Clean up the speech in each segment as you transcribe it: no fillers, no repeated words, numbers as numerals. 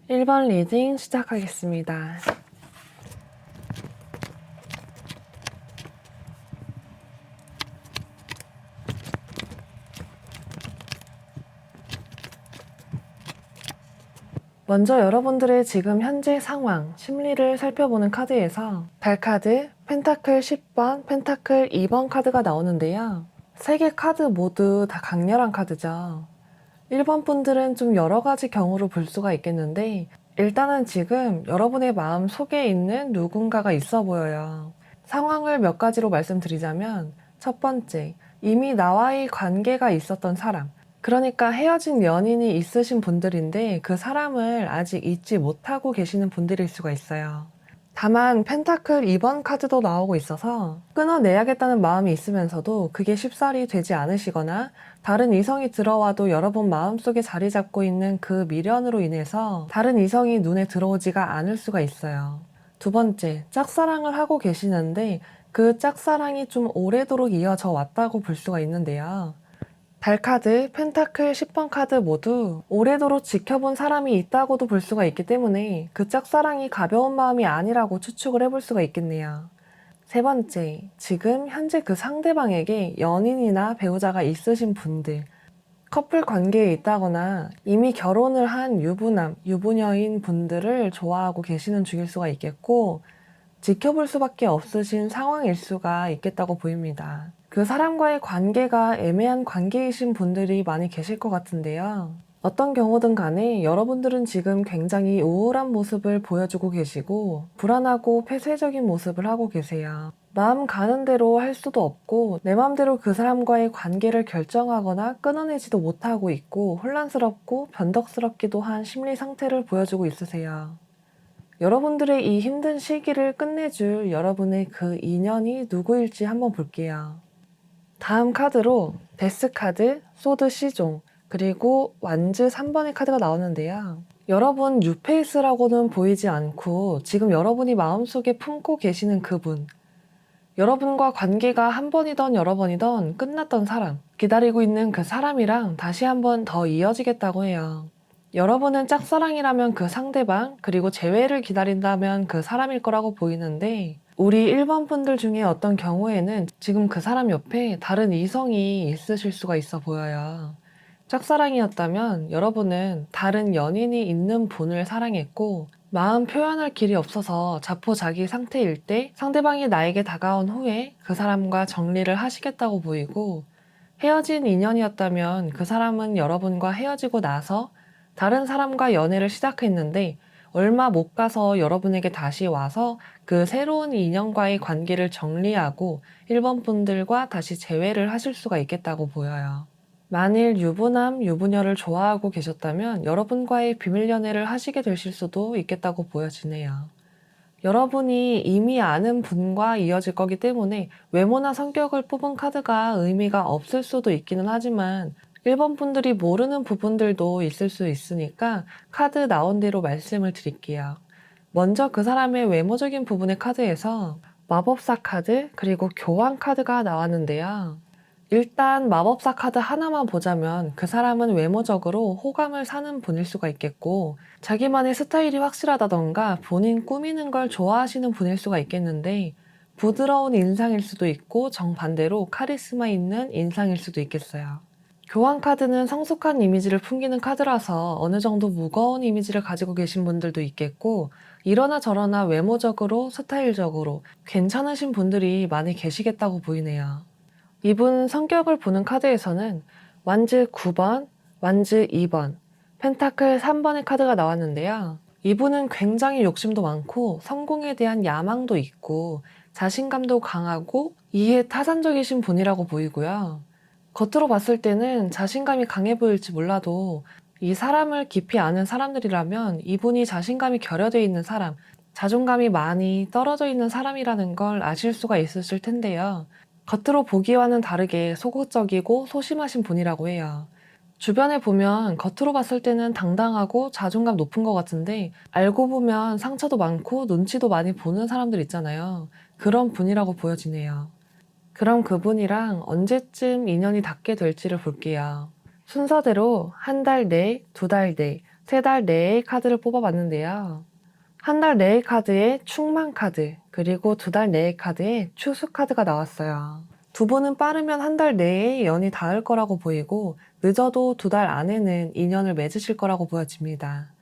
1번 리딩 시작하겠습니다. 먼저 여러분들의 지금 현재 상황, 심리를 살펴보는 카드에서 달카드, 펜타클 10번, 펜타클 2번 카드가 나오는데요. 세 개 카드 모두 다 강렬한 카드죠. 1번 분들은 좀 여러 가지 경우로 볼 수가 있겠는데 일단은 지금 여러분의 마음 속에 있는 누군가가 있어 보여요. 상황을 몇 가지로 말씀드리자면 첫 번째, 이미 나와의 관계가 있었던 사람. 그러니까 헤어진 연인이 있으신 분들인데 그 사람을 아직 잊지 못하고 계시는 분들일 수가 있어요. 다만 펜타클 2번 카드도 나오고 있어서 끊어내야겠다는 마음이 있으면서도 그게 쉽사리 되지 않으시거나 다른 이성이 들어와도 여러분 마음속에 자리 잡고 있는 그 미련으로 인해서 다른 이성이 눈에 들어오지가 않을 수가 있어요. 두 번째, 짝사랑을 하고 계시는데 그 짝사랑이 좀 오래도록 이어져 왔다고 볼 수가 있는데요. 달카드, 펜타클 10번 카드 모두 오래도록 지켜본 사람이 있다고도 볼 수가 있기 때문에 그 짝사랑이 가벼운 마음이 아니라고 추측을 해볼 수가 있겠네요. 세 번째, 지금 현재 그 상대방에게 연인이나 배우자가 있으신 분들, 커플 관계에 있다거나 이미 결혼을 한 유부남, 유부녀인 분들을 좋아하고 계시는 중일 수가 있겠고 지켜볼 수밖에 없으신 상황일 수가 있겠다고 보입니다. 그 사람과의 관계가 애매한 관계이신 분들이 많이 계실 것 같은데요. 어떤 경우든 간에 여러분들은 지금 굉장히 우울한 모습을 보여주고 계시고 불안하고 폐쇄적인 모습을 하고 계세요. 마음 가는 대로 할 수도 없고 내 마음대로 그 사람과의 관계를 결정하거나 끊어내지도 못하고 있고 혼란스럽고 변덕스럽기도 한 심리 상태를 보여주고 있으세요. 여러분들의 이 힘든 시기를 끝내줄 여러분의 그 인연이 누구일지 한번 볼게요. 다음 카드로 데스 카드, 소드 C종, 그리고 완즈 3번의 카드가 나오는데요. 여러분 뉴페이스라고는 보이지 않고 지금 여러분이 마음속에 품고 계시는 그분, 여러분과 관계가 한 번이던 여러 번이던 끝났던 사람, 기다리고 있는 그 사람이랑 다시 한 번 더 이어지겠다고 해요. 여러분은 짝사랑이라면 그 상대방, 그리고 재회를 기다린다면 그 사람일 거라고 보이는데 우리 1번 분들 중에 어떤 경우에는 지금 그 사람 옆에 다른 이성이 있으실 수가 있어 보여요. 짝사랑이었다면 여러분은 다른 연인이 있는 분을 사랑했고 마음 표현할 길이 없어서 자포자기 상태일 때 상대방이 나에게 다가온 후에 그 사람과 정리를 하시겠다고 보이고 헤어진 인연이었다면 그 사람은 여러분과 헤어지고 나서 다른 사람과 연애를 시작했는데 얼마 못 가서 여러분에게 다시 와서 그 새로운 인연과의 관계를 정리하고 1번 분들과 다시 재회를 하실 수가 있겠다고 보여요. 만일 유부남, 유부녀를 좋아하고 계셨다면 여러분과의 비밀 연애를 하시게 되실 수도 있겠다고 보여지네요. 여러분이 이미 아는 분과 이어질 거기 때문에 외모나 성격을 뽑은 카드가 의미가 없을 수도 있기는 하지만 1번 분들이 모르는 부분들도 있을 수 있으니까 카드 나온 대로 말씀을 드릴게요. 먼저 그 사람의 외모적인 부분의 카드에서 마법사 카드 그리고 교황 카드가 나왔는데요. 일단 마법사 카드 하나만 보자면 그 사람은 외모적으로 호감을 사는 분일 수가 있겠고 자기만의 스타일이 확실하다던가 본인 꾸미는 걸 좋아하시는 분일 수가 있겠는데 부드러운 인상일 수도 있고 정반대로 카리스마 있는 인상일 수도 있겠어요. 교황 카드는 성숙한 이미지를 풍기는 카드라서 어느 정도 무거운 이미지를 가지고 계신 분들도 있겠고 이러나 저러나 외모적으로 스타일적으로 괜찮으신 분들이 많이 계시겠다고 보이네요. 이분 성격을 보는 카드에서는 완즈 9번, 완즈 2번, 펜타클 3번의 카드가 나왔는데요. 이분은 굉장히 욕심도 많고 성공에 대한 야망도 있고 자신감도 강하고 이해타산적이신 분이라고 보이고요. 겉으로 봤을 때는 자신감이 강해 보일지 몰라도 이 사람을 깊이 아는 사람들이라면 이분이 자신감이 결여되어 있는 사람, 자존감이 많이 떨어져 있는 사람이라는 걸 아실 수가 있으실 텐데요. 겉으로 보기와는 다르게 소극적이고 소심하신 분이라고 해요. 주변에 보면 겉으로 봤을 때는 당당하고 자존감 높은 것 같은데 알고 보면 상처도 많고 눈치도 많이 보는 사람들 있잖아요. 그런 분이라고 보여지네요. 그럼 그분이랑 언제쯤 인연이 닿게 될지를 볼게요. 순서대로 한 달 내, 두 달 내, 세 달 내의 카드를 뽑아봤는데요. 한 달 내의 카드에 충만 카드, 그리고 두 달 내의 카드에 추수 카드가 나왔어요. 두 분은 빠르면 한 달 내에 연이 닿을 거라고 보이고 늦어도 두 달 안에는 인연을 맺으실 거라고 보여집니다.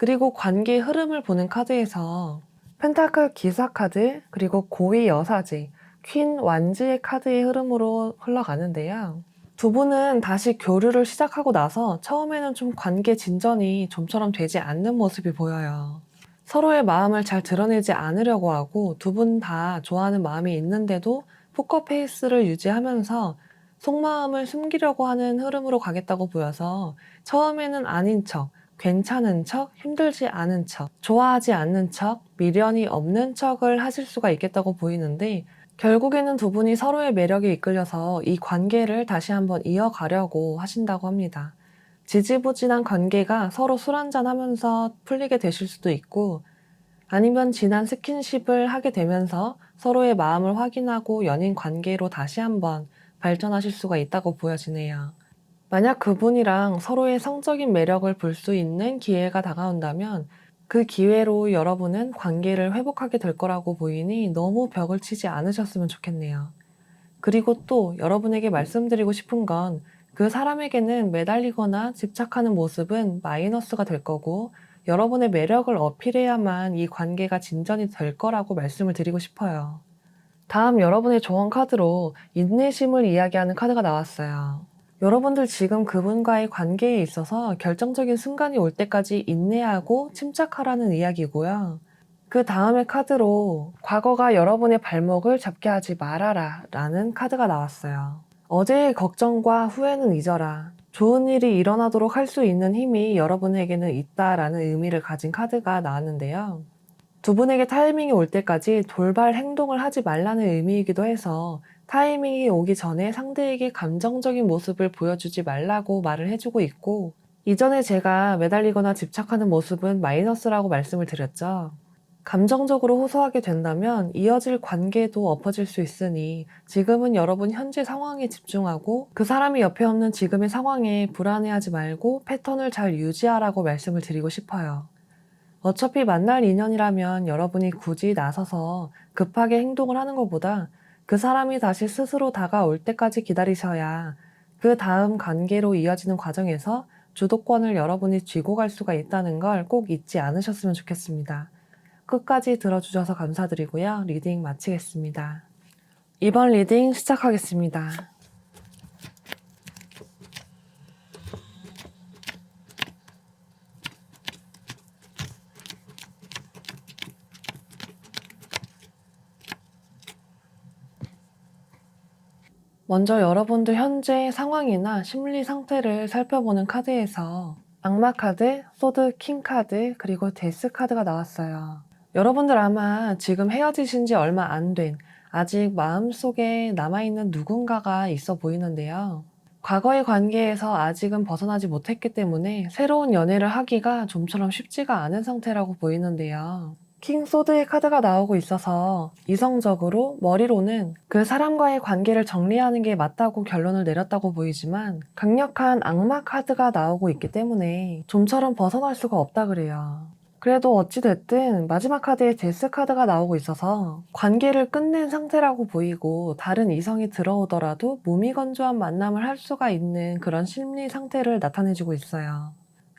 그리고 관계의 흐름을 보는 카드에서 펜타클 기사 카드, 그리고 고위 여사제, 퀸 완즈의 카드의 흐름으로 흘러가는데요. 두 분은 다시 교류를 시작하고 나서 처음에는 좀 관계 진전이 좀처럼 되지 않는 모습이 보여요. 서로의 마음을 잘 드러내지 않으려고 하고 두 분 다 좋아하는 마음이 있는데도 포커페이스를 유지하면서 속마음을 숨기려고 하는 흐름으로 가겠다고 보여서 처음에는 아닌 척, 괜찮은 척, 힘들지 않은 척, 좋아하지 않는 척, 미련이 없는 척을 하실 수가 있겠다고 보이는데 결국에는 두 분이 서로의 매력에 이끌려서 이 관계를 다시 한번 이어가려고 하신다고 합니다. 지지부진한 관계가 서로 술 한잔 하면서 풀리게 되실 수도 있고 아니면 진한 스킨십을 하게 되면서 서로의 마음을 확인하고 연인 관계로 다시 한번 발전하실 수가 있다고 보여지네요. 만약 그분이랑 서로의 성적인 매력을 볼 수 있는 기회가 다가온다면 그 기회로 여러분은 관계를 회복하게 될 거라고 보이니 너무 벽을 치지 않으셨으면 좋겠네요. 그리고 또 여러분에게 말씀드리고 싶은 건 그 사람에게는 매달리거나 집착하는 모습은 마이너스가 될 거고 여러분의 매력을 어필해야만 이 관계가 진전이 될 거라고 말씀을 드리고 싶어요. 다음 여러분의 조언 카드로 인내심을 이야기하는 카드가 나왔어요. 여러분들 지금 그분과의 관계에 있어서 결정적인 순간이 올 때까지 인내하고 침착하라는 이야기고요. 그 다음의 카드로 과거가 여러분의 발목을 잡게 하지 말아라 라는 카드가 나왔어요. 어제의 걱정과 후회는 잊어라. 좋은 일이 일어나도록 할 수 있는 힘이 여러분에게는 있다라는 의미를 가진 카드가 나왔는데요. 두 분에게 타이밍이 올 때까지 돌발 행동을 하지 말라는 의미이기도 해서 타이밍이 오기 전에 상대에게 감정적인 모습을 보여주지 말라고 말을 해주고 있고 이전에 제가 매달리거나 집착하는 모습은 마이너스라고 말씀을 드렸죠. 감정적으로 호소하게 된다면 이어질 관계도 엎어질 수 있으니 지금은 여러분 현재 상황에 집중하고 그 사람이 옆에 없는 지금의 상황에 불안해하지 말고 패턴을 잘 유지하라고 말씀을 드리고 싶어요. 어차피 만날 인연이라면 여러분이 굳이 나서서 급하게 행동을 하는 것보다 그 사람이 다시 스스로 다가올 때까지 기다리셔야 그 다음 관계로 이어지는 과정에서 주도권을 여러분이 쥐고 갈 수가 있다는 걸 꼭 잊지 않으셨으면 좋겠습니다. 끝까지 들어주셔서 감사드리고요. 리딩 마치겠습니다. 이번 리딩 시작하겠습니다. 먼저 여러분들 현재 상황이나 심리 상태를 살펴보는 카드에서 악마 카드, 소드 킹 카드, 그리고 데스 카드가 나왔어요. 여러분들 아마 지금 헤어지신 지 얼마 안 된 아직 마음속에 남아있는 누군가가 있어 보이는데요. 과거의 관계에서 아직은 벗어나지 못했기 때문에 새로운 연애를 하기가 좀처럼 쉽지가 않은 상태라고 보이는데요. 킹 소드의 카드가 나오고 있어서 이성적으로 머리로는 그 사람과의 관계를 정리하는 게 맞다고 결론을 내렸다고 보이지만 강력한 악마 카드가 나오고 있기 때문에 좀처럼 벗어날 수가 없다 그래요. 그래도 어찌됐든 마지막 카드에 데스 카드가 나오고 있어서 관계를 끝낸 상태라고 보이고 다른 이성이 들어오더라도 무미건조한 만남을 할 수가 있는 그런 심리 상태를 나타내주고 있어요.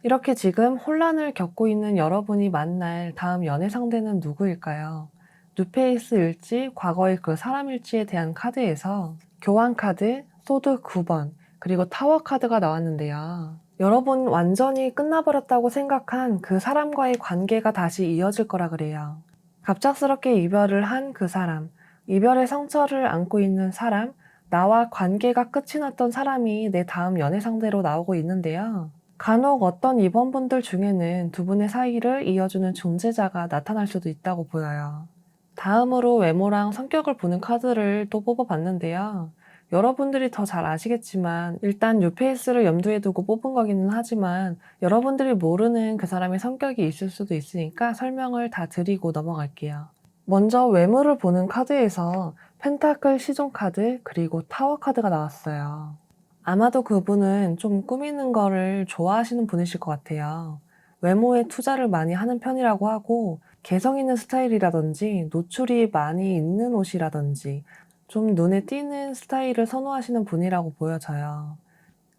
이렇게 지금 혼란을 겪고 있는 여러분이 만날 다음 연애 상대는 누구일까요? 뉴페이스일지 과거의 그 사람일지에 대한 카드에서 교환 카드, 소드 9번, 그리고 타워 카드가 나왔는데요. 여러분 완전히 끝나버렸다고 생각한 그 사람과의 관계가 다시 이어질 거라 그래요. 갑작스럽게 이별을 한 그 사람, 이별의 상처를 안고 있는 사람, 나와 관계가 끝이 났던 사람이 내 다음 연애 상대로 나오고 있는데요. 간혹 어떤 입원분들 중에는 두 분의 사이를 이어주는 존재자가 나타날 수도 있다고 보여요. 다음으로 외모랑 성격을 보는 카드를 또 뽑아봤는데요. 여러분들이 더 잘 아시겠지만 일단 뉴페이스를 염두에 두고 뽑은 거기는 하지만 여러분들이 모르는 그 사람의 성격이 있을 수도 있으니까 설명을 다 드리고 넘어갈게요. 먼저 외모를 보는 카드에서 펜타클 시종 카드 그리고 타워 카드가 나왔어요. 아마도 그분은 좀 꾸미는 거를 좋아하시는 분이실 것 같아요. 외모에 투자를 많이 하는 편이라고 하고 개성 있는 스타일이라든지 노출이 많이 있는 옷이라든지 좀 눈에 띄는 스타일을 선호하시는 분이라고 보여져요.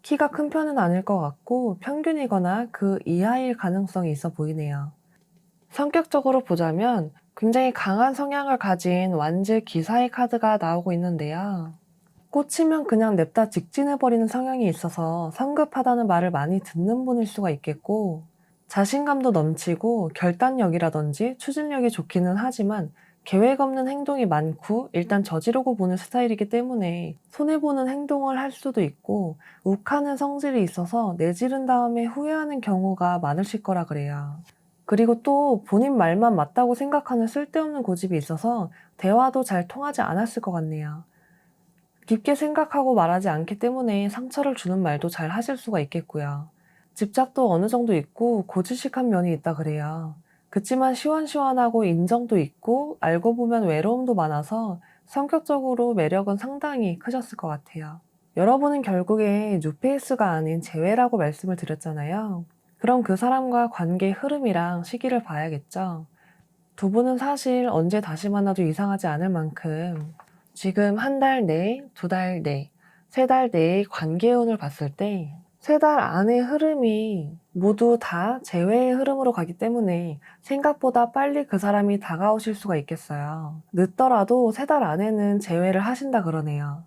키가 큰 편은 아닐 것 같고 평균이거나 그 이하일 가능성이 있어 보이네요. 성격적으로 보자면 굉장히 강한 성향을 가진 완즈 기사의 카드가 나오고 있는데요. 꽂히면 그냥 냅다 직진해버리는 성향이 있어서 성급하다는 말을 많이 듣는 분일 수가 있겠고, 자신감도 넘치고 결단력이라든지 추진력이 좋기는 하지만 계획 없는 행동이 많고 일단 저지르고 보는 스타일이기 때문에 손해보는 행동을 할 수도 있고 욱하는 성질이 있어서 내지른 다음에 후회하는 경우가 많으실 거라 그래요. 그리고 또 본인 말만 맞다고 생각하는 쓸데없는 고집이 있어서 대화도 잘 통하지 않았을 것 같네요. 깊게 생각하고 말하지 않기 때문에 상처를 주는 말도 잘 하실 수가 있겠고요. 집착도 어느 정도 있고 고지식한 면이 있다 그래요. 그치만 시원시원하고 인정도 있고 알고 보면 외로움도 많아서 성격적으로 매력은 상당히 크셨을 것 같아요. 여러분은 결국에 뉴페이스가 아닌 재회라고 말씀을 드렸잖아요. 그럼 그 사람과 관계 흐름이랑 시기를 봐야겠죠. 두 분은 사실 언제 다시 만나도 이상하지 않을 만큼 지금 한 달 내, 두 달 내, 세 달 내의 관계운을 봤을 때 세 달 안의 흐름이 모두 다 재회의 흐름으로 가기 때문에 생각보다 빨리 그 사람이 다가오실 수가 있겠어요. 늦더라도 세 달 안에는 재회를 하신다 그러네요.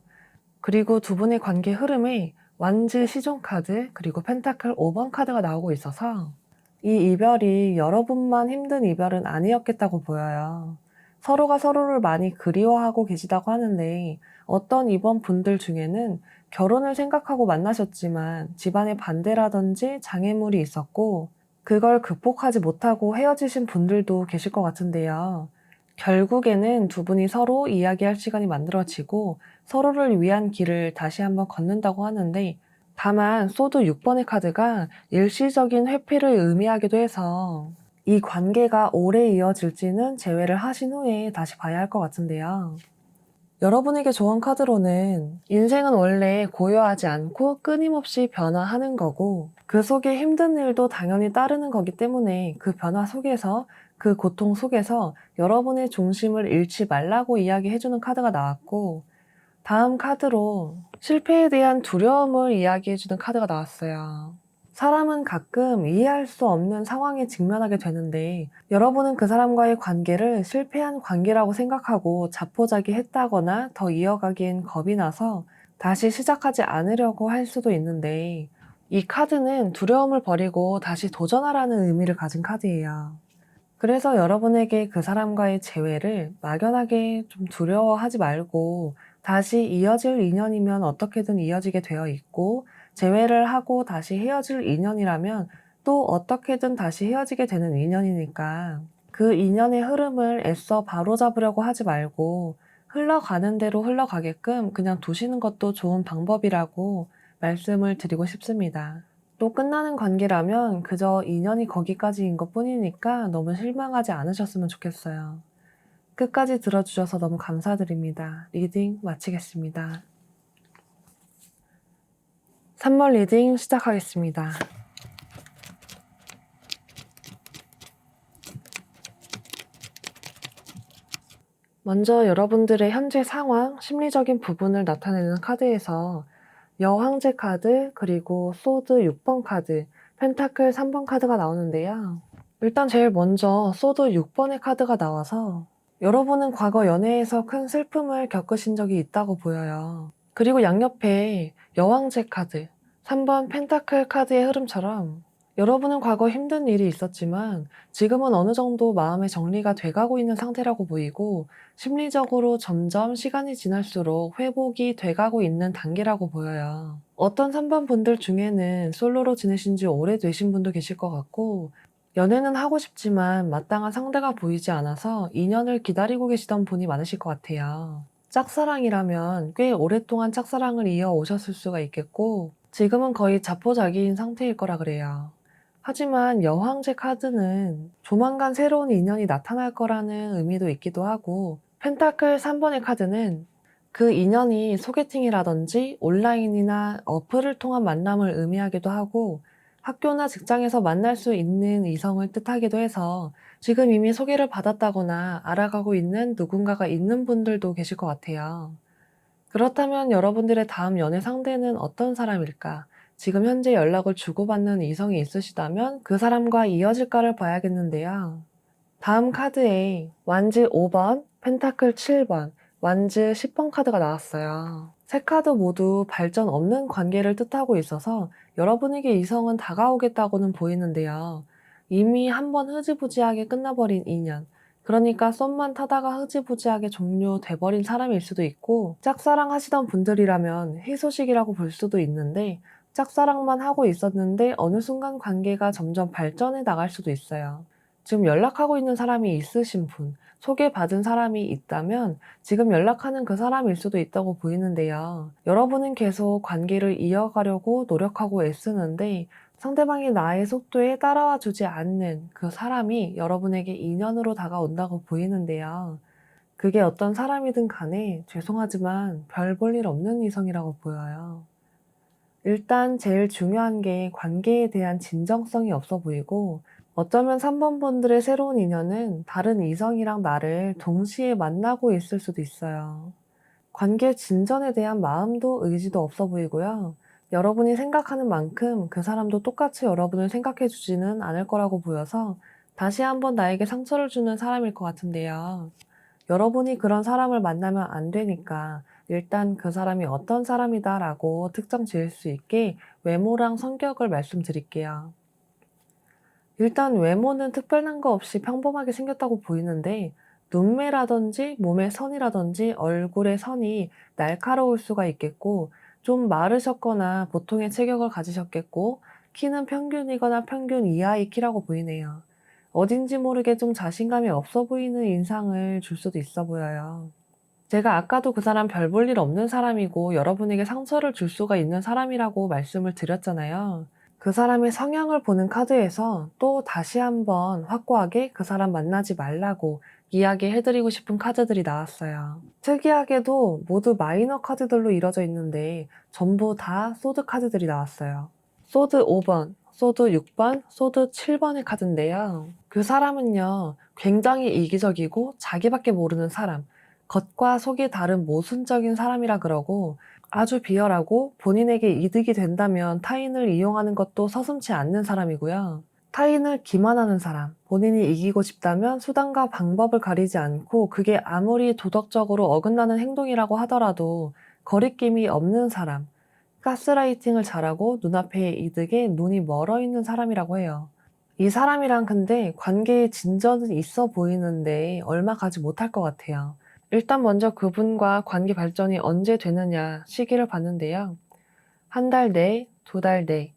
그리고 두 분의 관계 흐름에 완즈 시종 카드 그리고 펜타클 5번 카드가 나오고 있어서 이 이별이 여러분만 힘든 이별은 아니었겠다고 보여요. 서로가 서로를 많이 그리워하고 계시다고 하는데 어떤 이번 분들 중에는 결혼을 생각하고 만나셨지만 집안의 반대라든지 장애물이 있었고 그걸 극복하지 못하고 헤어지신 분들도 계실 것 같은데요. 결국에는 두 분이 서로 이야기할 시간이 만들어지고 서로를 위한 길을 다시 한번 걷는다고 하는데 다만 소드 6번의 카드가 일시적인 회피를 의미하기도 해서 이 관계가 오래 이어질지는 제외를 하신 후에 다시 봐야 할 것 같은데요. 여러분에게 좋은 카드로는 인생은 원래 고요하지 않고 끊임없이 변화하는 거고 그 속에 힘든 일도 당연히 따르는 거기 때문에 그 변화 속에서 그 고통 속에서 여러분의 중심을 잃지 말라고 이야기해주는 카드가 나왔고 다음 카드로 실패에 대한 두려움을 이야기해주는 카드가 나왔어요. 사람은 가끔 이해할 수 없는 상황에 직면하게 되는데 여러분은 그 사람과의 관계를 실패한 관계라고 생각하고 자포자기했다거나 더 이어가기엔 겁이 나서 다시 시작하지 않으려고 할 수도 있는데 이 카드는 두려움을 버리고 다시 도전하라는 의미를 가진 카드예요. 그래서 여러분에게 그 사람과의 재회를 막연하게 좀 두려워하지 말고 다시 이어질 인연이면 어떻게든 이어지게 되어 있고 재회를 하고 다시 헤어질 인연이라면 또 어떻게든 다시 헤어지게 되는 인연이니까 그 인연의 흐름을 애써 바로잡으려고 하지 말고 흘러가는 대로 흘러가게끔 그냥 두시는 것도 좋은 방법이라고 말씀을 드리고 싶습니다. 또 끝나는 관계라면 그저 인연이 거기까지인 것 뿐이니까 너무 실망하지 않으셨으면 좋겠어요. 끝까지 들어주셔서 너무 감사드립니다. 리딩 마치겠습니다. 3번 리딩 시작하겠습니다. 먼저 여러분들의 현재 상황, 심리적인 부분을 나타내는 카드에서 여황제 카드, 그리고 소드 6번 카드, 펜타클 3번 카드가 나오는데요. 일단 제일 먼저 소드 6번의 카드가 나와서 여러분은 과거 연애에서 큰 슬픔을 겪으신 적이 있다고 보여요. 그리고 양옆에 여왕제 카드, 3번 펜타클 카드의 흐름처럼 여러분은 과거 힘든 일이 있었지만 지금은 어느 정도 마음의 정리가 돼가고 있는 상태라고 보이고 심리적으로 점점 시간이 지날수록 회복이 돼가고 있는 단계라고 보여요. 어떤 3번 분들 중에는 솔로로 지내신 지 오래되신 분도 계실 것 같고 연애는 하고 싶지만 마땅한 상대가 보이지 않아서 인연을 기다리고 계시던 분이 많으실 것 같아요. 짝사랑이라면 꽤 오랫동안 짝사랑을 이어오셨을 수가 있겠고 지금은 거의 자포자기인 상태일 거라 그래요. 하지만 여황제 카드는 조만간 새로운 인연이 나타날 거라는 의미도 있기도 하고 펜타클 3번의 카드는 그 인연이 소개팅이라든지 온라인이나 어플을 통한 만남을 의미하기도 하고 학교나 직장에서 만날 수 있는 이성을 뜻하기도 해서 지금 이미 소개를 받았다거나 알아가고 있는 누군가가 있는 분들도 계실 것 같아요. 그렇다면 여러분들의 다음 연애 상대는 어떤 사람일까? 지금 현재 연락을 주고받는 이성이 있으시다면 그 사람과 이어질까를 봐야겠는데요. 다음 카드에 완즈 5번, 펜타클 7번, 완즈 10번 카드가 나왔어요. 세 카드 모두 발전 없는 관계를 뜻하고 있어서 여러분에게 이성은 다가오겠다고는 보이는데요. 이미 한번 흐지부지하게 끝나버린 인연, 그러니까 썸만 타다가 흐지부지하게 종료돼버린 사람일 수도 있고, 짝사랑 하시던 분들이라면 희소식이라고 볼 수도 있는데, 짝사랑만 하고 있었는데 어느 순간 관계가 점점 발전해 나갈 수도 있어요. 지금 연락하고 있는 사람이 있으신 분, 소개받은 사람이 있다면 지금 연락하는 그 사람일 수도 있다고 보이는데요. 여러분은 계속 관계를 이어가려고 노력하고 애쓰는데 상대방이 나의 속도에 따라와 주지 않는 그 사람이 여러분에게 인연으로 다가온다고 보이는데요. 그게 어떤 사람이든 간에 죄송하지만 별 볼 일 없는 이성이라고 보여요. 일단 제일 중요한 게 관계에 대한 진정성이 없어 보이고, 어쩌면 3번 분들의 새로운 인연은 다른 이성이랑 나를 동시에 만나고 있을 수도 있어요. 관계 진전에 대한 마음도 의지도 없어 보이고요. 여러분이 생각하는 만큼 그 사람도 똑같이 여러분을 생각해 주지는 않을 거라고 보여서 다시 한번 나에게 상처를 주는 사람일 것 같은데요. 여러분이 그런 사람을 만나면 안 되니까 일단 그 사람이 어떤 사람이다라고 특정 지을 수 있게 외모랑 성격을 말씀드릴게요. 일단 외모는 특별한 거 없이 평범하게 생겼다고 보이는데, 눈매라든지 몸의 선이라든지 얼굴의 선이 날카로울 수가 있겠고, 좀 마르셨거나 보통의 체격을 가지셨겠고, 키는 평균이거나 평균 이하의 키라고 보이네요. 어딘지 모르게 좀 자신감이 없어 보이는 인상을 줄 수도 있어 보여요. 제가 아까도 그 사람 별 볼 일 없는 사람이고 여러분에게 상처를 줄 수가 있는 사람이라고 말씀을 드렸잖아요. 그 사람의 성향을 보는 카드에서 또 다시 한번 확고하게 그 사람 만나지 말라고 이야기해드리고 싶은 카드들이 나왔어요. 특이하게도 모두 마이너 카드들로 이뤄져 있는데 전부 다 소드 카드들이 나왔어요. 소드 5번, 소드 6번, 소드 7번의 카드인데요. 그 사람은요, 굉장히 이기적이고 자기밖에 모르는 사람, 겉과 속이 다른 모순적인 사람이라 그러고, 아주 비열하고 본인에게 이득이 된다면 타인을 이용하는 것도 서슴지 않는 사람이고요. 타인을 기만하는 사람, 본인이 이기고 싶다면 수단과 방법을 가리지 않고 그게 아무리 도덕적으로 어긋나는 행동이라고 하더라도 거리낌이 없는 사람, 가스라이팅을 잘하고 눈앞의 이득에 눈이 멀어 있는 사람이라고 해요. 이 사람이랑 근데 관계의 진전은 있어 보이는데 얼마 가지 못할 것 같아요. 일단 먼저 그분과 관계 발전이 언제 되느냐 시기를 봤는데요. 한 달 내, 두 달 내,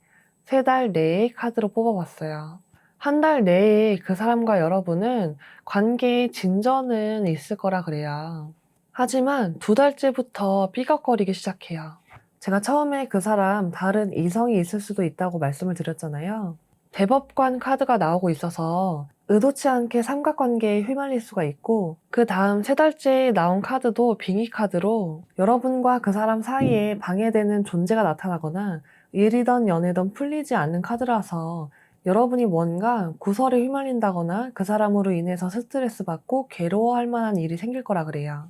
세 달 내의 카드로 뽑아봤어요. 한 달 내에 그 사람과 여러분은 관계의 진전은 있을 거라 그래요. 하지만 두 달째부터 삐걱거리기 시작해요. 제가 처음에 그 사람 다른 이성이 있을 수도 있다고 말씀을 드렸잖아요. 대법관 카드가 나오고 있어서 의도치 않게 삼각관계에 휘말릴 수가 있고, 그 다음 세 달째에 나온 카드도 빙의 카드로 여러분과 그 사람 사이에 방해되는 존재가 나타나거나 일이던 연애던 풀리지 않는 카드라서 여러분이 뭔가 구설에 휘말린다거나 그 사람으로 인해서 스트레스 받고 괴로워할 만한 일이 생길 거라 그래요.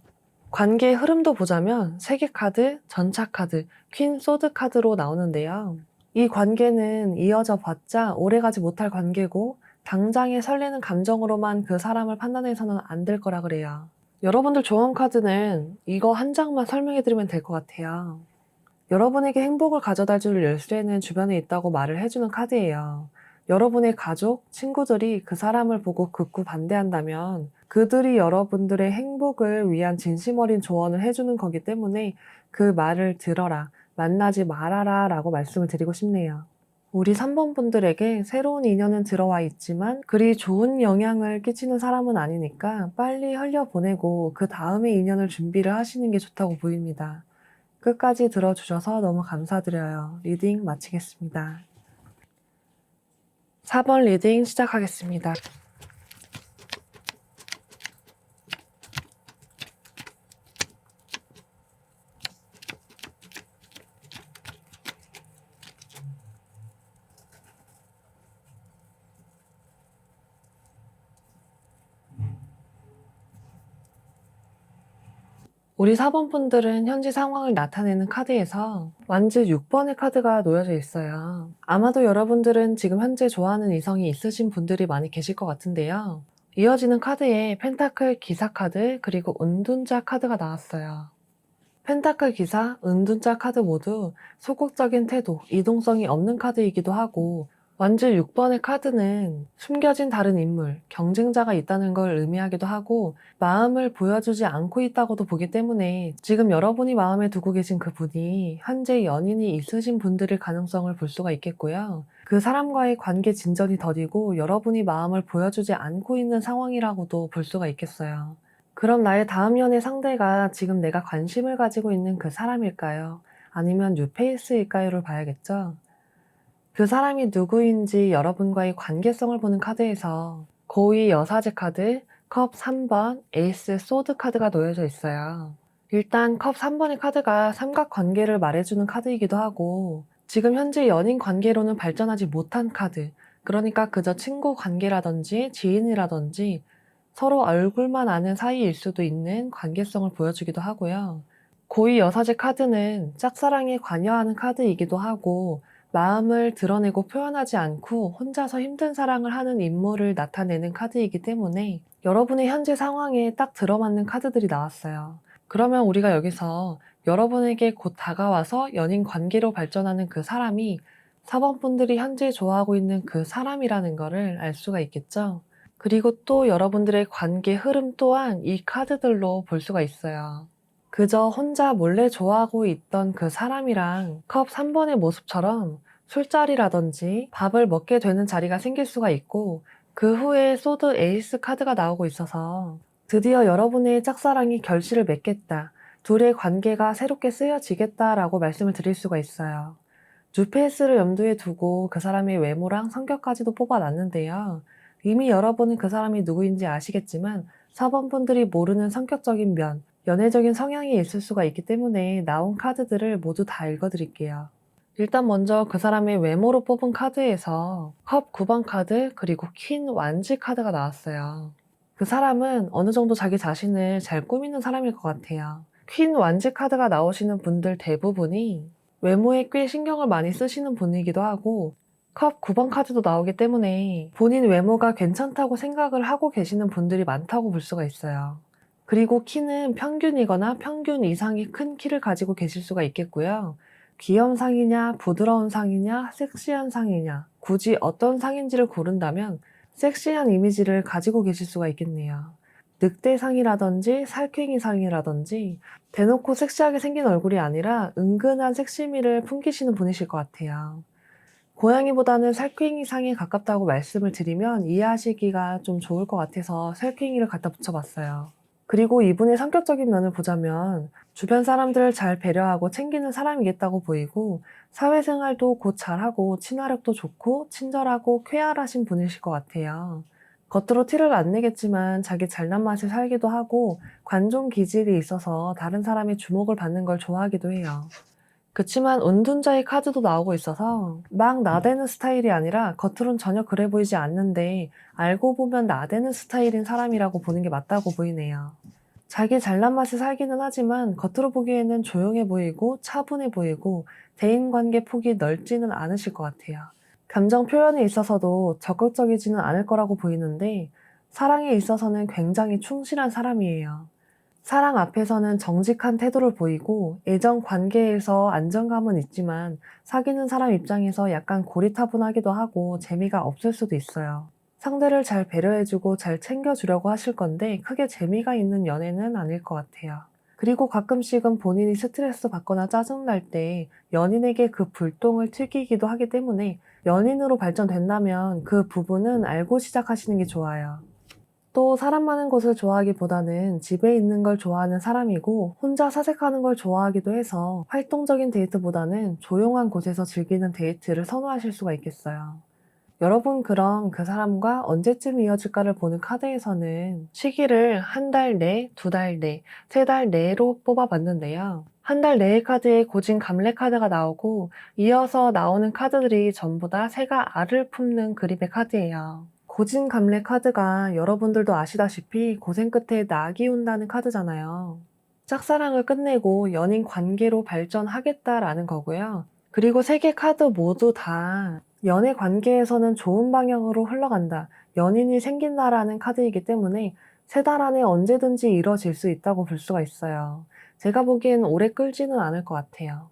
관계의 흐름도 보자면 세계 카드, 전차 카드, 퀸 소드 카드로 나오는데요. 이 관계는 이어져 봤자 오래가지 못할 관계고 당장에 설레는 감정으로만 그 사람을 판단해서는 안 될 거라 그래요. 여러분들 조언 카드는 이거 한 장만 설명해드리면 될 것 같아요. 여러분에게 행복을 가져다 줄 열쇠는 주변에 있다고 말을 해주는 카드예요. 여러분의 가족, 친구들이 그 사람을 보고 극구 반대한다면 그들이 여러분들의 행복을 위한 진심 어린 조언을 해주는 거기 때문에 그 말을 들어라, 만나지 말아라 라고 말씀을 드리고 싶네요. 우리 3번 분들에게 새로운 인연은 들어와 있지만 그리 좋은 영향을 끼치는 사람은 아니니까 빨리 흘려보내고 그 다음에 인연을 준비를 하시는 게 좋다고 보입니다. 끝까지 들어주셔서 너무 감사드려요. 리딩 마치겠습니다. 4번 리딩 시작하겠습니다. 우리 4번 분들은 현재 상황을 나타내는 카드에서 완즈 6번의 카드가 놓여져 있어요. 아마도 여러분들은 지금 현재 좋아하는 이성이 있으신 분들이 많이 계실 것 같은데요. 이어지는 카드에 펜타클 기사 카드 그리고 은둔자 카드가 나왔어요. 펜타클 기사, 은둔자 카드 모두 소극적인 태도, 이동성이 없는 카드이기도 하고 완즈 6번의 카드는 숨겨진 다른 인물, 경쟁자가 있다는 걸 의미하기도 하고 마음을 보여주지 않고 있다고도 보기 때문에 지금 여러분이 마음에 두고 계신 그 분이 현재 연인이 있으신 분들일 가능성을 볼 수가 있겠고요. 그 사람과의 관계 진전이 더디고 여러분이 마음을 보여주지 않고 있는 상황이라고도 볼 수가 있겠어요. 그럼 나의 다음 연애 상대가 지금 내가 관심을 가지고 있는 그 사람일까요? 아니면 뉴페이스일까요?를 봐야겠죠? 그 사람이 누구인지 여러분과의 관계성을 보는 카드에서 고위 여사제 카드, 컵 3번, 에이스 소드 카드가 놓여져 있어요. 일단 컵 3번의 카드가 삼각관계를 말해주는 카드이기도 하고 지금 현재 연인 관계로는 발전하지 못한 카드, 그러니까 그저 친구 관계라든지 지인이라든지 서로 얼굴만 아는 사이일 수도 있는 관계성을 보여주기도 하고요. 고위 여사제 카드는 짝사랑에 관여하는 카드이기도 하고 마음을 드러내고 표현하지 않고 혼자서 힘든 사랑을 하는 인물을 나타내는 카드이기 때문에 여러분의 현재 상황에 딱 들어맞는 카드들이 나왔어요. 그러면 우리가 여기서 여러분에게 곧 다가와서 연인 관계로 발전하는 그 사람이 4번 분들이 현재 좋아하고 있는 그 사람이라는 거를 알 수가 있겠죠? 그리고 또 여러분들의 관계 흐름 또한 이 카드들로 볼 수가 있어요. 그저 혼자 몰래 좋아하고 있던 그 사람이랑 컵 3번의 모습처럼 술자리라든지 밥을 먹게 되는 자리가 생길 수가 있고 그 후에 소드 에이스 카드가 나오고 있어서 드디어 여러분의 짝사랑이 결실을 맺겠다. 둘의 관계가 새롭게 쓰여지겠다라고 말씀을 드릴 수가 있어요. 뉴페이스를 염두에 두고 그 사람의 외모랑 성격까지도 뽑아놨는데요. 이미 여러분은 그 사람이 누구인지 아시겠지만 4번 분들이 모르는 성격적인 면, 연애적인 성향이 있을 수가 있기 때문에 나온 카드들을 모두 다 읽어드릴게요. 일단 먼저 그 사람의 외모로 뽑은 카드에서 컵 9번 카드 그리고 퀸 완지 카드가 나왔어요. 그 사람은 어느 정도 자기 자신을 잘 꾸미는 사람일 것 같아요. 퀸 완지 카드가 나오시는 분들 대부분이 외모에 꽤 신경을 많이 쓰시는 분이기도 하고 컵 9번 카드도 나오기 때문에 본인 외모가 괜찮다고 생각을 하고 계시는 분들이 많다고 볼 수가 있어요. 그리고 키는 평균이거나 평균 이상이 큰 키를 가지고 계실 수가 있겠고요. 귀여운 상이냐, 부드러운 상이냐, 섹시한 상이냐, 굳이 어떤 상인지를 고른다면 섹시한 이미지를 가지고 계실 수가 있겠네요. 늑대상이라든지 살쾡이상이라든지 대놓고 섹시하게 생긴 얼굴이 아니라 은근한 섹시미를 풍기시는 분이실 것 같아요. 고양이보다는 살쾡이상에 가깝다고 말씀을 드리면 이해하시기가 좀 좋을 것 같아서 살쾡이를 갖다 붙여봤어요. 그리고 이분의 성격적인 면을 보자면 주변 사람들을 잘 배려하고 챙기는 사람이겠다고 보이고 사회생활도 곧 잘하고 친화력도 좋고 친절하고 쾌활하신 분이실 것 같아요. 겉으로 티를 안 내겠지만 자기 잘난 맛에 살기도 하고 관종 기질이 있어서 다른 사람의 주목을 받는 걸 좋아하기도 해요. 그치만 은둔자의 카드도 나오고 있어서 막 나대는 스타일이 아니라 겉으론 전혀 그래 보이지 않는데 알고 보면 나대는 스타일인 사람이라고 보는 게 맞다고 보이네요. 자기 잘난 맛에 살기는 하지만 겉으로 보기에는 조용해 보이고 차분해 보이고 대인관계 폭이 넓지는 않으실 것 같아요. 감정 표현에 있어서도 적극적이지는 않을 거라고 보이는데 사랑에 있어서는 굉장히 충실한 사람이에요. 사랑 앞에서는 정직한 태도를 보이고 애정 관계에서 안정감은 있지만 사귀는 사람 입장에서 약간 고리타분하기도 하고 재미가 없을 수도 있어요. 상대를 잘 배려해주고 잘 챙겨주려고 하실 건데 크게 재미가 있는 연애는 아닐 것 같아요. 그리고 가끔씩은 본인이 스트레스 받거나 짜증날 때 연인에게 그 불똥을 튀기기도 하기 때문에 연인으로 발전된다면 그 부분은 알고 시작하시는 게 좋아요. 또 사람 많은 곳을 좋아하기보다는 집에 있는 걸 좋아하는 사람이고 혼자 사색하는 걸 좋아하기도 해서 활동적인 데이트보다는 조용한 곳에서 즐기는 데이트를 선호하실 수가 있겠어요. 여러분 그럼 그 사람과 언제쯤 이어질까를 보는 카드에서는 시기를 한 달 내, 두 달 내, 세 달 내로 뽑아봤는데요. 한 달 내의 카드에 고진 감래 카드가 나오고 이어서 나오는 카드들이 전부 다 새가 알을 품는 그림의 카드예요. 고진 감래 카드가 여러분들도 아시다시피 고생 끝에 낙이 온다는 카드잖아요. 짝사랑을 끝내고 연인 관계로 발전하겠다라는 거고요. 그리고 3개 카드 모두 다 연애 관계에서는 좋은 방향으로 흘러간다, 연인이 생긴다라는 카드이기 때문에 3달 안에 언제든지 이뤄질 수 있다고 볼 수가 있어요. 제가 보기엔 오래 끌지는 않을 것 같아요.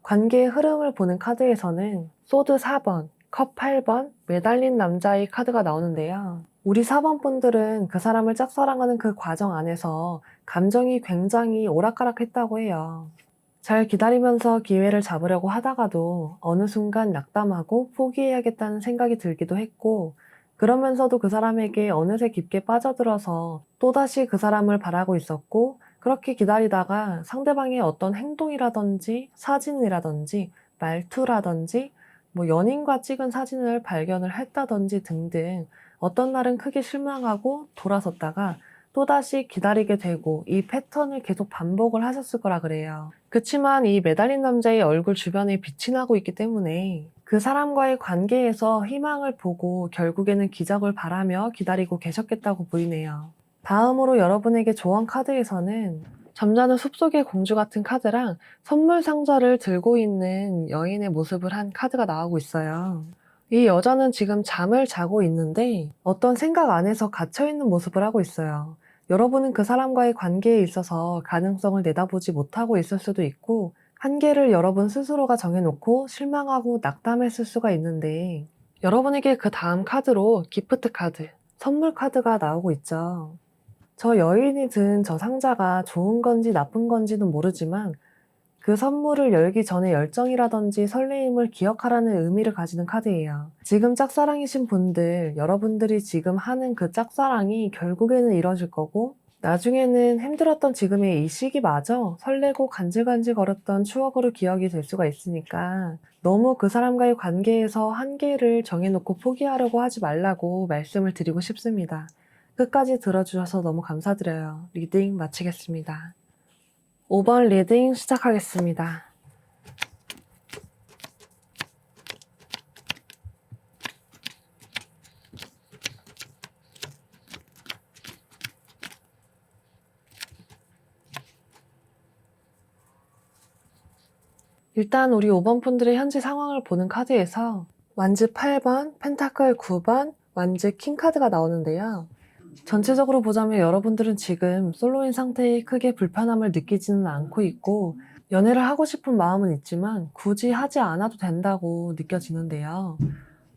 관계의 흐름을 보는 카드에서는 소드 4번, 컵 8번, 매달린 남자의 카드가 나오는데요. 우리 4번 분들은 그 사람을 짝사랑하는 그 과정 안에서 감정이 굉장히 오락가락했다고 해요. 잘 기다리면서 기회를 잡으려고 하다가도 어느 순간 낙담하고 포기해야겠다는 생각이 들기도 했고, 그러면서도 그 사람에게 어느새 깊게 빠져들어서 또다시 그 사람을 바라고 있었고, 그렇게 기다리다가 상대방의 어떤 행동이라든지 사진이라든지 말투라든지 연인과 찍은 사진을 발견을 했다든지 등등 어떤 날은 크게 실망하고 돌아섰다가 또다시 기다리게 되고, 이 패턴을 계속 반복을 하셨을 거라 그래요. 그치만 이 매달린 남자의 얼굴 주변에 빛이 나고 있기 때문에 그 사람과의 관계에서 희망을 보고 결국에는 기적을 바라며 기다리고 계셨겠다고 보이네요. 다음으로 여러분에게 조언 카드에서는 잠자는 숲속의 공주 같은 카드랑 선물 상자를 들고 있는 여인의 모습을 한 카드가 나오고 있어요. 이 여자는 지금 잠을 자고 있는데 어떤 생각 안에서 갇혀있는 모습을 하고 있어요. 여러분은 그 사람과의 관계에 있어서 가능성을 내다보지 못하고 있을 수도 있고, 한계를 여러분 스스로가 정해놓고 실망하고 낙담했을 수가 있는데, 여러분에게 그 다음 카드로 기프트 카드, 선물 카드가 나오고 있죠. 저 여인이 든 저 상자가 좋은 건지 나쁜 건지는 모르지만 그 선물을 열기 전에 열정이라든지 설레임을 기억하라는 의미를 가지는 카드예요. 지금 짝사랑이신 분들, 여러분들이 지금 하는 그 짝사랑이 결국에는 이뤄질 거고, 나중에는 힘들었던 지금의 이 시기마저 설레고 간질간질 거렸던 추억으로 기억이 될 수가 있으니까 너무 그 사람과의 관계에서 한계를 정해놓고 포기하려고 하지 말라고 말씀을 드리고 싶습니다. 끝까지 들어주셔서 너무 감사드려요. 리딩 마치겠습니다. 5번 리딩 시작하겠습니다. 일단 우리 5번 분들의 현재 상황을 보는 카드에서 완즈 8번, 펜타클 9번, 완즈 킹 카드가 나오는데요. 전체적으로 보자면 여러분들은 지금 솔로인 상태에 크게 불편함을 느끼지는 않고 있고, 연애를 하고 싶은 마음은 있지만 굳이 하지 않아도 된다고 느껴지는데요.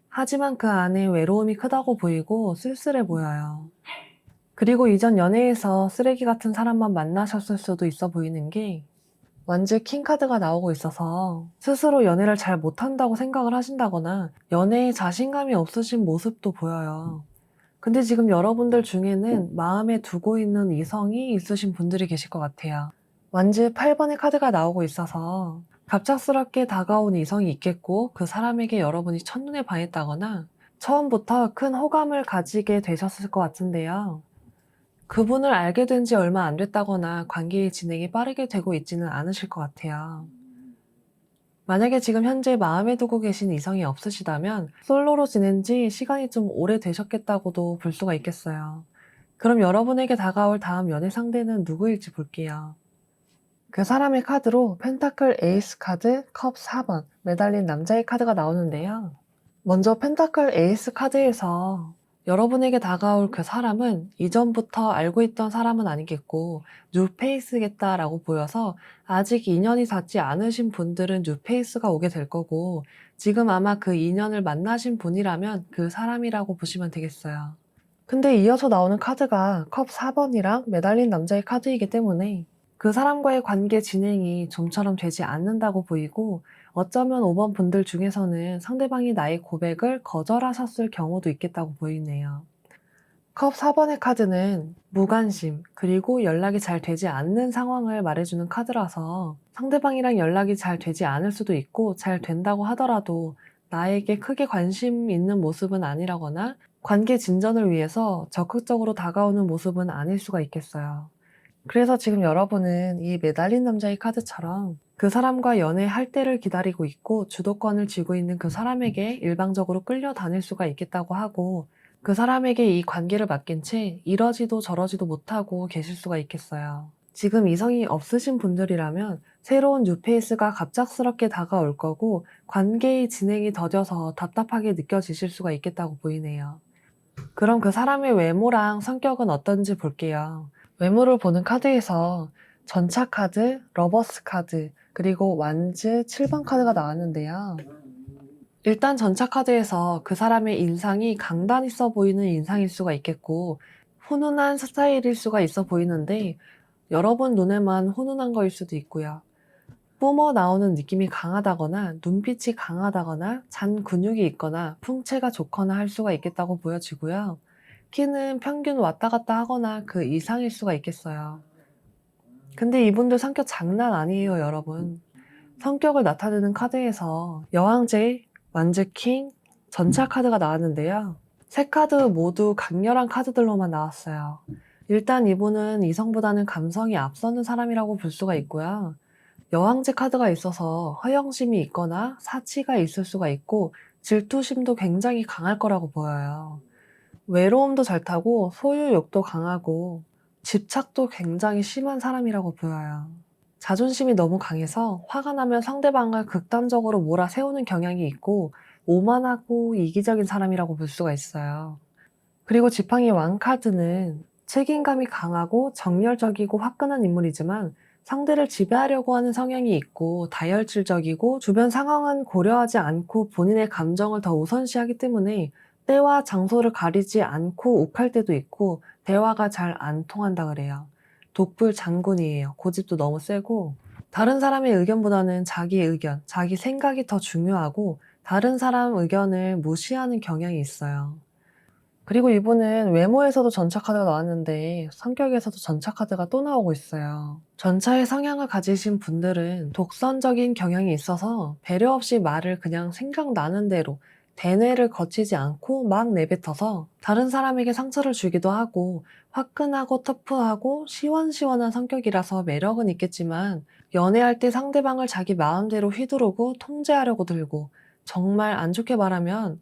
하지만 그 안에 외로움이 크다고 보이고 쓸쓸해 보여요. 그리고 이전 연애에서 쓰레기 같은 사람만 만나셨을 수도 있어 보이는 게, 완즈 킹 카드가 나오고 있어서 스스로 연애를 잘 못한다고 생각을 하신다거나 연애에 자신감이 없으신 모습도 보여요. 근데 지금 여러분들 중에는 마음에 두고 있는 이성이 있으신 분들이 계실 것 같아요. 완즈 8번의 카드가 나오고 있어서 갑작스럽게 다가온 이성이 있겠고, 그 사람에게 여러분이 첫눈에 반했다거나 처음부터 큰 호감을 가지게 되셨을 것 같은데요. 그분을 알게 된 지 얼마 안 됐다거나 관계의 진행이 빠르게 되고 있지는 않으실 것 같아요. 만약에 지금 현재 마음에 두고 계신 이성이 없으시다면 솔로로 지낸 지 시간이 좀 오래되셨겠다고도 볼 수가 있겠어요. 그럼 여러분에게 다가올 다음 연애 상대는 누구일지 볼게요. 그 사람의 카드로 펜타클 에이스 카드, 컵 4번, 매달린 남자의 카드가 나오는데요. 먼저 펜타클 에이스 카드에서 여러분에게 다가올 그 사람은 이전부터 알고 있던 사람은 아니겠고 뉴페이스겠다라고 보여서, 아직 인연이 닿지 않으신 분들은 뉴페이스가 오게 될 거고, 지금 아마 그 인연을 만나신 분이라면 그 사람이라고 보시면 되겠어요. 근데 이어서 나오는 카드가 컵 4번이랑 매달린 남자의 카드이기 때문에 그 사람과의 관계 진행이 좀처럼 되지 않는다고 보이고, 어쩌면 5번 분들 중에서는 상대방이 나의 고백을 거절하셨을 경우도 있겠다고 보이네요. 컵 4번의 카드는 무관심, 그리고 연락이 잘 되지 않는 상황을 말해주는 카드라서 상대방이랑 연락이 잘 되지 않을 수도 있고, 잘 된다고 하더라도 나에게 크게 관심 있는 모습은 아니라거나 관계 진전을 위해서 적극적으로 다가오는 모습은 아닐 수가 있겠어요. 그래서 지금 여러분은 이 매달린 남자의 카드처럼 그 사람과 연애할 때를 기다리고 있고 주도권을 쥐고 있는 그 사람에게 일방적으로 끌려다닐 수가 있겠다고 하고, 그 사람에게 이 관계를 맡긴 채 이러지도 저러지도 못하고 계실 수가 있겠어요. 지금 이성이 없으신 분들이라면 새로운 뉴페이스가 갑작스럽게 다가올 거고 관계의 진행이 더뎌서 답답하게 느껴지실 수가 있겠다고 보이네요. 그럼 그 사람의 외모랑 성격은 어떤지 볼게요. 외모를 보는 카드에서 전차 카드, 러버스 카드, 그리고 완즈 7번 카드가 나왔는데요. 일단 전차 카드에서 그 사람의 인상이 강단 있어 보이는 인상일 수가 있겠고 훈훈한 스타일일 수가 있어 보이는데 여러분 눈에만 훈훈한 거일 수도 있고요. 뿜어 나오는 느낌이 강하다거나 눈빛이 강하다거나 잔 근육이 있거나 풍채가 좋거나 할 수가 있겠다고 보여지고요. 키는 평균 왔다 갔다 하거나 그 이상일 수가 있겠어요. 근데 이분들 성격 장난 아니에요, 여러분. 성격을 나타내는 카드에서 여왕제, 완즈킹, 전차 카드가 나왔는데요. 세 카드 모두 강렬한 카드들로만 나왔어요. 일단 이분은 이성보다는 감성이 앞서는 사람이라고 볼 수가 있고요. 여왕제 카드가 있어서 허영심이 있거나 사치가 있을 수가 있고 질투심도 굉장히 강할 거라고 보여요. 외로움도 잘 타고 소유욕도 강하고 집착도 굉장히 심한 사람이라고 보여요. 자존심이 너무 강해서 화가 나면 상대방을 극단적으로 몰아세우는 경향이 있고 오만하고 이기적인 사람이라고 볼 수가 있어요. 그리고 지팡이 왕 카드는 책임감이 강하고 정열적이고 화끈한 인물이지만 상대를 지배하려고 하는 성향이 있고 다혈질적이고 주변 상황은 고려하지 않고 본인의 감정을 더 우선시하기 때문에 때와 장소를 가리지 않고 욱할 때도 있고 대화가 잘 안 통한다 그래요. 독불 장군이에요. 고집도 너무 세고 다른 사람의 의견보다는 자기 의견, 자기 생각이 더 중요하고 다른 사람 의견을 무시하는 경향이 있어요. 그리고 이분은 외모에서도 전차 카드가 나왔는데 성격에서도 전차 카드가 또 나오고 있어요. 전차의 성향을 가지신 분들은 독선적인 경향이 있어서 배려 없이 말을 그냥 생각나는 대로 대뇌를 거치지 않고 막 내뱉어서 다른 사람에게 상처를 주기도 하고 화끈하고 터프하고 시원시원한 성격이라서 매력은 있겠지만 연애할 때 상대방을 자기 마음대로 휘두르고 통제하려고 들고 정말 안 좋게 말하면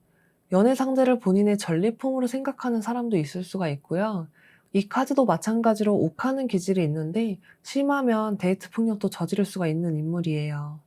연애 상대를 본인의 전리품으로 생각하는 사람도 있을 수가 있고요. 이 카드도 마찬가지로 욱하는 기질이 있는데 심하면 데이트 폭력도 저지를 수가 있는 인물이에요.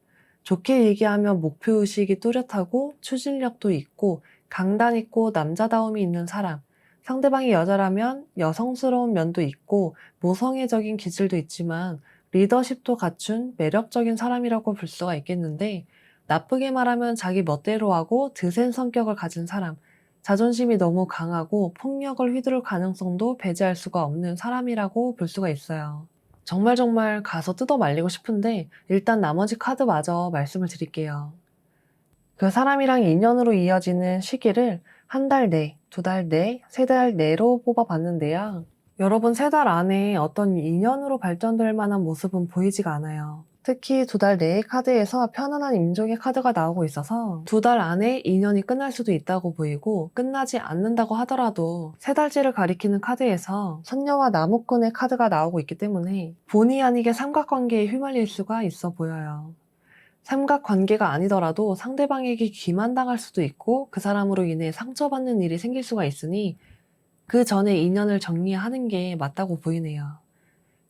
좋게 얘기하면 목표의식이 뚜렷하고 추진력도 있고 강단 있고 남자다움이 있는 사람. 상대방이 여자라면 여성스러운 면도 있고 모성애적인 기질도 있지만 리더십도 갖춘 매력적인 사람이라고 볼 수가 있겠는데 나쁘게 말하면 자기 멋대로 하고 드센 성격을 가진 사람, 자존심이 너무 강하고 폭력을 휘두를 가능성도 배제할 수가 없는 사람이라고 볼 수가 있어요. 정말 가서 뜯어 말리고 싶은데 일단 나머지 카드마저 말씀을 드릴게요. 그 사람이랑 인연으로 이어지는 시기를 한 달 내, 두 달 내, 세 달 내로 뽑아봤는데요. 여러분 세 달 안에 어떤 인연으로 발전될 만한 모습은 보이지가 않아요. 특히 두 달 내의 카드에서 편안한 임종의 카드가 나오고 있어서 두 달 안에 인연이 끝날 수도 있다고 보이고 끝나지 않는다고 하더라도 세 달째를 가리키는 카드에서 선녀와 나무꾼의 카드가 나오고 있기 때문에 본의 아니게 삼각관계에 휘말릴 수가 있어 보여요. 삼각관계가 아니더라도 상대방에게 기만당할 수도 있고 그 사람으로 인해 상처받는 일이 생길 수가 있으니 그 전에 인연을 정리하는 게 맞다고 보이네요.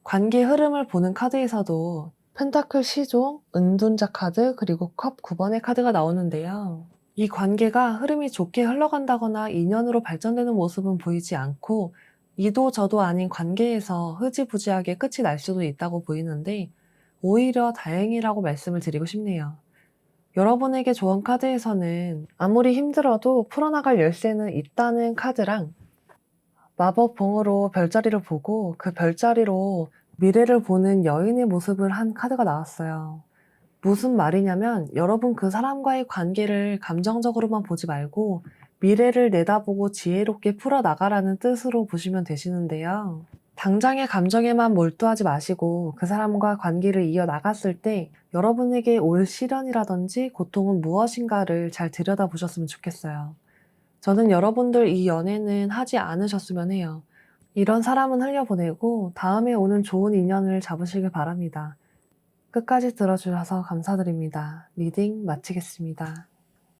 관계 흐름을 보는 카드에서도 펜타클 시종, 은둔자 카드, 그리고 컵 9번의 카드가 나오는데요. 이 관계가 흐름이 좋게 흘러간다거나 인연으로 발전되는 모습은 보이지 않고 이도 저도 아닌 관계에서 흐지부지하게 끝이 날 수도 있다고 보이는데 오히려 다행이라고 말씀을 드리고 싶네요. 여러분에게 좋은 카드에서는 아무리 힘들어도 풀어나갈 열쇠는 있다는 카드랑 마법 봉으로 별자리를 보고 그 별자리로 미래를 보는 여인의 모습을 한 카드가 나왔어요. 무슨 말이냐면 여러분 그 사람과의 관계를 감정적으로만 보지 말고 미래를 내다보고 지혜롭게 풀어나가라는 뜻으로 보시면 되시는데요. 당장의 감정에만 몰두하지 마시고 그 사람과 관계를 이어나갔을 때 여러분에게 올 시련이라든지 고통은 무엇인가를 잘 들여다보셨으면 좋겠어요. 저는 여러분들 이 연애는 하지 않으셨으면 해요. 이런 사람은 흘려보내고 다음에 오는 좋은 인연을 잡으시길 바랍니다. 끝까지 들어주셔서 감사드립니다. 리딩 마치겠습니다.